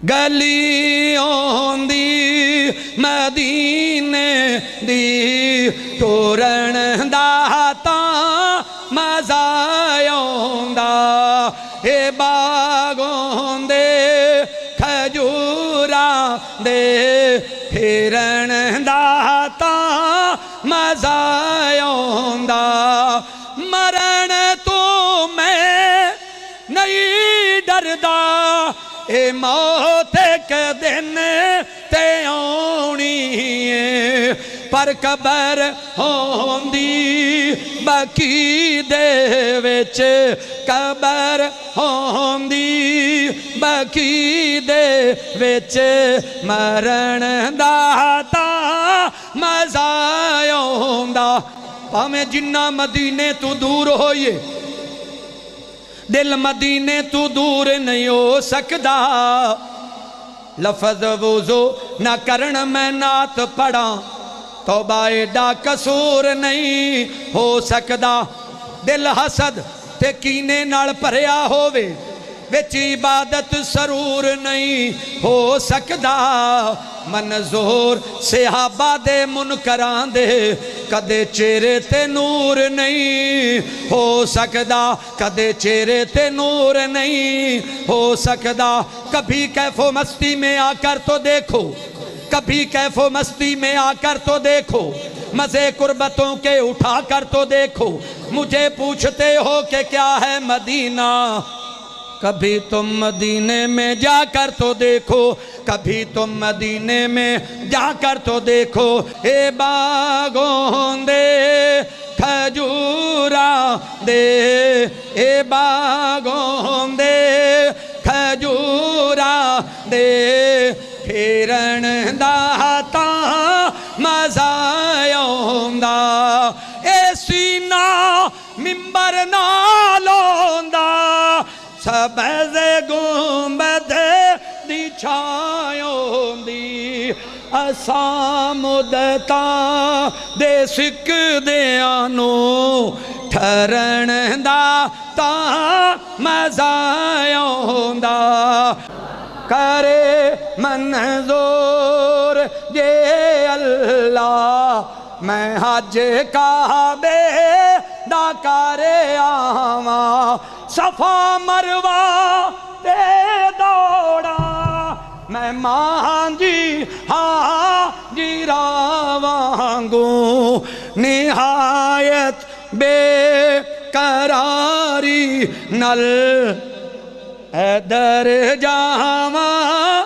گلیوں دی مدینے دی ٹورن دا تاں مزہ آوندا اے باغوں دے کھجوراں دے پھرن دا تاں مزہ آوندا مرن تو میں نہیں ڈردا اے موت کے دن تے آنی ہے پر قبر ہوندی بکی دے وچ قبر ہوندی بکی دے وچ مرن دا تاں مزہ آوندا پاویں جنہ مدینے تو دور ہوئے دل مدینے تو دور نہیں ہو سکدا لفظ وضو نہ کرن میں نعت پڑھاں توبہ ایڈا قصور نہیں ہو سکدا دل حسد تے کینے نال بھریا ہووے وچ عبادت سرور نہیں ہو سکدا منظور صحابہ دے منکران دے کدے چہرے تے نور نہیں ہو سکدا کدے چہرے تے نور نہیں ہو سکدا کبھی کیف و مستی میں آ کر تو دیکھو کبھی کیف و مستی میں آ کر تو دیکھو مزے قربتوں کے اٹھا کر تو دیکھو مجھے پوچھتے ہو کہ کیا ہے مدینہ کبھی تم مدینے میں جا کر تو دیکھو کبھی تم مدینے میں جا کر تو دیکھو اے باغوں دے کھجوراں دے اے باغوں دے کھجوراں دے پھرن دا تاں مزہ آوندا اے سینہ ممبر نال ہوندا سبز گنبد دی چھایوں دی اساں مدتاں دے سکدیاں نوں ٹھرن دا تاں مزہ آوندا کرے منظور جے اللہ میں حج کعبے دا کرے آواں صفا مروہ تے دوڑا میں مانجی حاجی راوانگوں نہایت بے قراری نل اے در جاواں